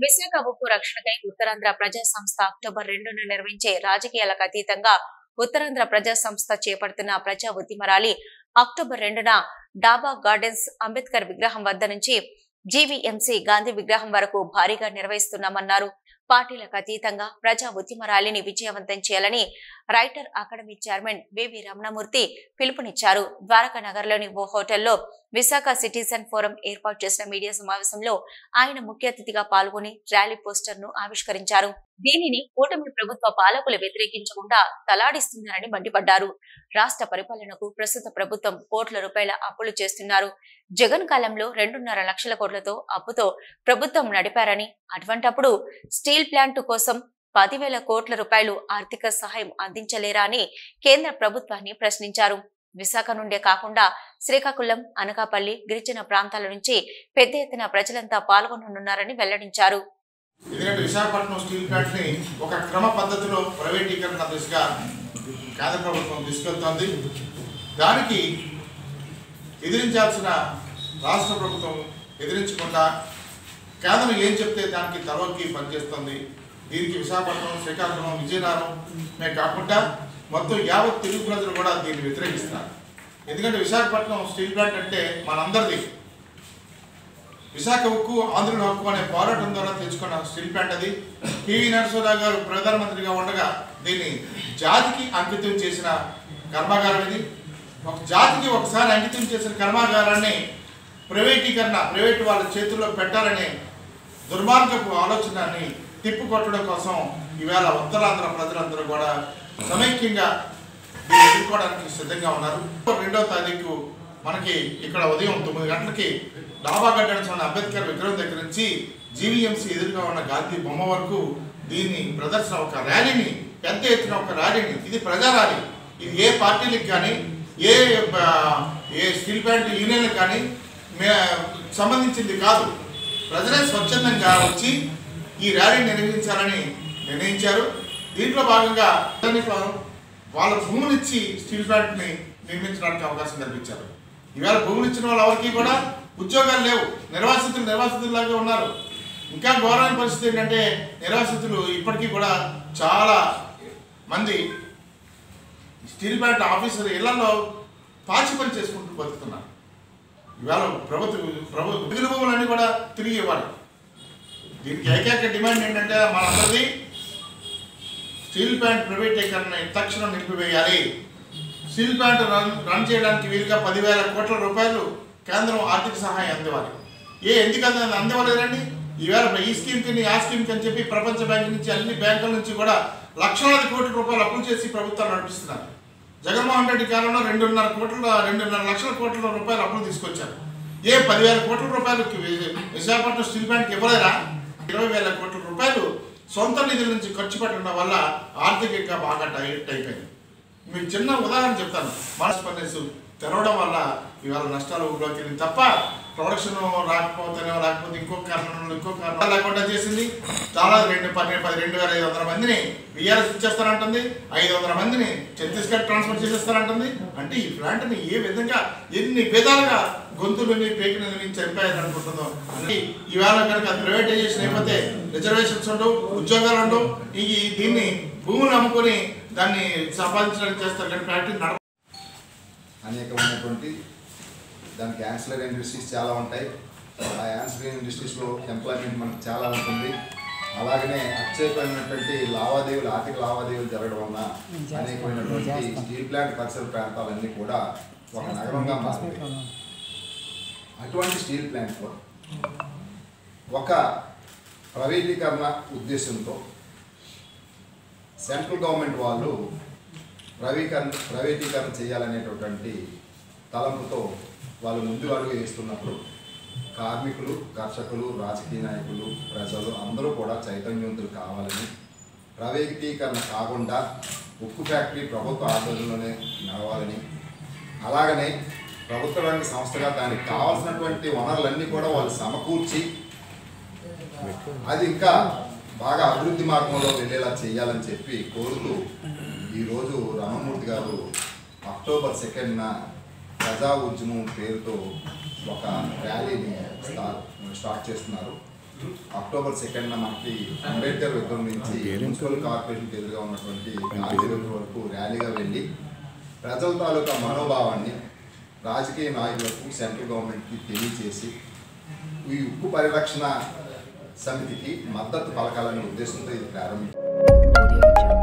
విశాఖ ఉక్కు రక్షణకై ఉత్తరాంధ్ర ప్రజా సంస్థ అక్టోబర్ 2న నిర్వహించే రాజకీయాలకు అతీతంగా ఉత్తరాంధ్ర ప్రజా సంస్థ చేపడుతున్న ప్రజా ఉద్యమ ర్యాలీ అక్టోబర్ 2న డాబా గార్డెన్స్ అంబేద్కర్ విగ్రహం వద్ద నుంచి జీవీఎంసీ గాంధీ విగ్రహం వరకు భారీగా నిర్వహిస్తున్నామన్నారు. పార్టీలకు అతీతంగా ప్రజా ఉద్యమ ర్యాలీని విజయవంతం చేయాలని రైటర్ అకాడమీ చైర్మన్ వివి రమణమూర్తి పిలుపునిచ్చారు. ద్వారకా నగర్లోని ఓ హోటల్లో విశాఖ సిటిజన్ ఫోరం ఏర్పాటు చేసిన మీడియా సమావేశంలో ఆయన ముఖ్య అతిథిగా పాల్గొని ర్యాలీ పోస్టర్ ను ఆవిష్కరించారు. దీనిని కూటమి ప్రభుత్వ పాలకులు వ్యతిరేకించకుండా తలాడిస్తున్నారని మండిపడ్డారు. రాష్ట్ర పరిపాలనకు ప్రస్తుత ప్రభుత్వం కోట్ల రూపాయల అప్పులు చేస్తున్నారు. జగన్ కాలంలో 2.5 లక్షల కోట్లతో అప్పుతో ప్రభుత్వం నడిపారని, అటువంటప్పుడు స్టీల్ ప్లాంట్ కోసం 10,000 కోట్ల రూపాయలు ఆర్థిక సహాయం అందించలేరా అని కేంద్ర ప్రభుత్వాన్ని ప్రశ్నించారు. విశాఖ నుండే కాకుండా శ్రీకాకుళం, అనకాపల్లి, గిరిజన ప్రాంతాల నుంచి పెద్ద ఎత్తున ప్రజలంతా పాల్గొననున్నారని వెల్లడించారు. ఎందుకంటే విశాఖపట్నం స్టీల్ ప్లాంట్ ని ఒక క్రమ పద్ధతిలో ప్రైవేటీకరణ దిశగా కేంద్ర ప్రభుత్వం తీసుకెళ్తోంది. దానికి ఎదిరించాల్సిన రాష్ట్ర ప్రభుత్వం ఎదిరించకుండా కేంద్రం ఏం చెప్తే దానికి తలొక్కి పనిచేస్తుంది. దీనికి విశాఖపట్నం, శ్రీకాకుళం, విజయనగరమే కాకుండా మొత్తం యావత్ తెలుగు ప్రజలు కూడా దీన్ని వ్యతిరేకిస్తున్నారు. ఎందుకంటే విశాఖపట్నం స్టీల్ ప్లాంట్ అంటే మనందరిది. విశాఖ ఉక్కు ఆంధ్రుల హక్కు అనే పోరాటం ద్వారా తెచ్చుకున్న స్టీల్ ప్లాంట్ అది. పివి నరసింహరావు గారు ప్రధానమంత్రిగా ఉండగా దీన్ని జాతికి అంకితం చేసిన కర్మాగారం ఇది. ఒక జాతికి ఒకసారి అంకితం చేసిన కర్మాగారాన్ని ప్రైవేట్ వాళ్ళ చేతుల్లో పెట్టాలనే దుర్మార్గపు ఆలోచనని తిప్పుకొట్టడం కోసం ఈవేళ ఉత్తరాంధ్ర ప్రజలందరూ కూడా సమైక్యంగా దీన్ని ఎదుర్కోవడానికి సిద్ధంగా ఉన్నారు. 2వ తారీఖు మనకి ఇక్కడ ఉదయం 9 గంటలకి డాబా గార్డెన్స్ ఉన్న అంబేద్కర్ విగ్రహం దగ్గర నుంచి జీవీఎంసీ ఎదురుగా ఉన్న గాంధీ బొమ్మ వరకు దీన్ని ప్రదర్శన, ఒక ర్యాలీని, పెద్ద ఎత్తున ఒక ర్యాలీని, ఇది ప్రజా ర్యాలీ. ఇది ఏ పార్టీలకు కానీ ఏ స్టీల్ ప్లాంట్ యూనియన్లకు కానీ సంబంధించింది కాదు. ప్రజలే స్వచ్ఛందంగా వచ్చి ఈ ర్యాలీని నిర్వహించాలని నిర్ణయించారు. దీంట్లో భాగంగా వాళ్ళ భూమునిచ్చి స్టీల్ ప్లాంట్ని నిర్మించడానికి అవకాశం కల్పించారు. ఈవేళ భూములు ఇచ్చిన వాళ్ళు ఎవరికి కూడా ఉద్యోగాలు లేవు. నిర్వాసితుల్లాగా ఉన్నారు. ఇంకా ఘోరమైన పరిస్థితి ఏంటంటే నిర్వాసితులు ఇప్పటికీ కూడా చాలా మంది స్టీల్ ప్లాంట్ ఆఫీసర్ ఇళ్లలో పాచి పని చేసుకుంటూ బతుకుతున్నారు. ఈవేళ ప్రభుత్వ మిగిలిన భూములన్నీ కూడా తిరిగి ఇవ్వాలి. దీనికి ఏకైక డిమాండ్ ఏంటంటే మనందరిది స్టీల్ ప్లాంట్ ప్రైవేటీకరణ తక్షణం నిలిపివేయాలి. స్టీల్ ప్లాంట్ రన్ చేయడానికి వీలుగా 10,000 కోట్ల రూపాయలు కేంద్రం ఆర్థిక సహాయం అందివ్వాలి. ఎందుకు అందివ్వలేదండి? ఈవేళ ఈ స్కీమ్కి ఆ స్కీమ్కి అని చెప్పి ప్రపంచ బ్యాంకు నుంచి, అన్ని బ్యాంకుల నుంచి కూడా లక్షలాది కోట్ల రూపాయలు అప్పులు చేసి ప్రభుత్వాలు నడిపిస్తున్నారు. జగన్మోహన్ రెడ్డి కాలంలో 2.5 లక్షల కోట్ల రూపాయలు అప్పులు తీసుకొచ్చారు. 10,000 కోట్ల రూపాయలు విశాఖపట్నం స్టీల్ ప్లాంట్కి ఇవ్వలేరా? 20,000 కోట్ల రూపాయలు సొంత నిధుల నుంచి ఖర్చు పెట్టడం వల్ల ఆర్థికంగా బాగా టైట్ అయిపోయింది. మీకు చిన్న ఉదాహరణ చెప్తాను. మానస్ ఫర్నేస్ తెరవడం వల్ల ఇవాళ నష్టాలు ఊళ్ళోకి తప్ప ప్రొడక్షన్ లేకపోతే ఇంకో కారణం లేకుండా చేసింది. చాలా 2,500 మందిని బీఆర్ఎస్ ఇచ్చేస్తానంటుంది, 500 మందిని ఛత్తీస్గఢ్ ట్రాన్స్ఫర్ చేసేస్తానంటుంది. అంటే ఈ ప్లాంట్ని ఏ విధంగా ఎన్ని విధాలుగా గొంతులని పేకిని చనిపోయారు అనుకుంటుందో. అంటే ఈవేళ కనుక ప్రైవేటైజేషన్ అయిపోతే రిజర్వేషన్స్ ఉండవు, ఉద్యోగాలు ఉండవు. దీన్ని భూములు అమ్ముకొని దాన్ని సంపాదించడానికి చేస్తారు. కానీ ఫ్యాక్టరీ అనేకమైనటువంటి దానికి యాన్సిలరీ ఇండస్ట్రీస్ చాలా ఉంటాయి. ఆ యాన్సిలరీ ఇండస్ట్రీస్లో ఎంప్లాయ్మెంట్ మనకు చాలా ఉంటుంది. అలాగనే అత్యధికమైనటువంటి ఆర్థిక లావాదేవీలు జరగడం వలన అనేకమైనటువంటి స్టీల్ ప్లాంట్ పరిసర ప్రాంతాలన్నీ కూడా ఒక నగరంగా మారుతాయి. అటువంటి స్టీల్ ప్లాంట్లో ఒక ప్రైవేటీకరణ ఉద్దేశంతో సెంట్రల్ గవర్నమెంట్ వాళ్ళు ప్రైవేటీకరణ చేయాలనేటటువంటి తలంపుతో వాళ్ళు ముందు అడుగు వేస్తున్నప్పుడు కార్మికులు, కర్షకులు, రాజకీయ నాయకులు, ప్రజలు అందరూ కూడా చైతన్యవంతులు కావాలని, ప్రైవేటీకరణ కాకుండా ఉక్కు ఫ్యాక్టరీ ప్రభుత్వ ఆధ్వర్యంలోనే నడవాలని, అలాగనే ప్రభుత్వ రంగ సంస్థగా దానికి కావాల్సినటువంటి వనరులన్నీ కూడా వాళ్ళు సమకూర్చి అది ఇంకా బాగా అభివృద్ధి మార్గంలో వెళ్ళేలా చేయాలని చెప్పి కోరుతూ ఈరోజు రమణమూర్తి గారు అక్టోబర్ 2న ప్రజా ఉద్యమం పేరుతో ఒక ర్యాలీని స్టార్ట్ చేస్తున్నారు. అక్టోబర్ 2న మనకి అంబేద్కర్ విగ్రహం నుంచి మున్సిపల్ కార్పొరేషన్కి ఎదురుగా ఉన్నటువంటి గాంధీ విగ్రహం వరకు ర్యాలీగా వెళ్ళి ప్రజల తాలూకా మనోభావాన్ని రాజకీయ నాయకులకు సెంట్రల్ గవర్నమెంట్కి తెలియజేసి ఈ ఉక్కు పరిరక్షణ సమితికి మద్దతు పలకాలనే ఉద్దేశంతో ఇది ప్రారంభించారు.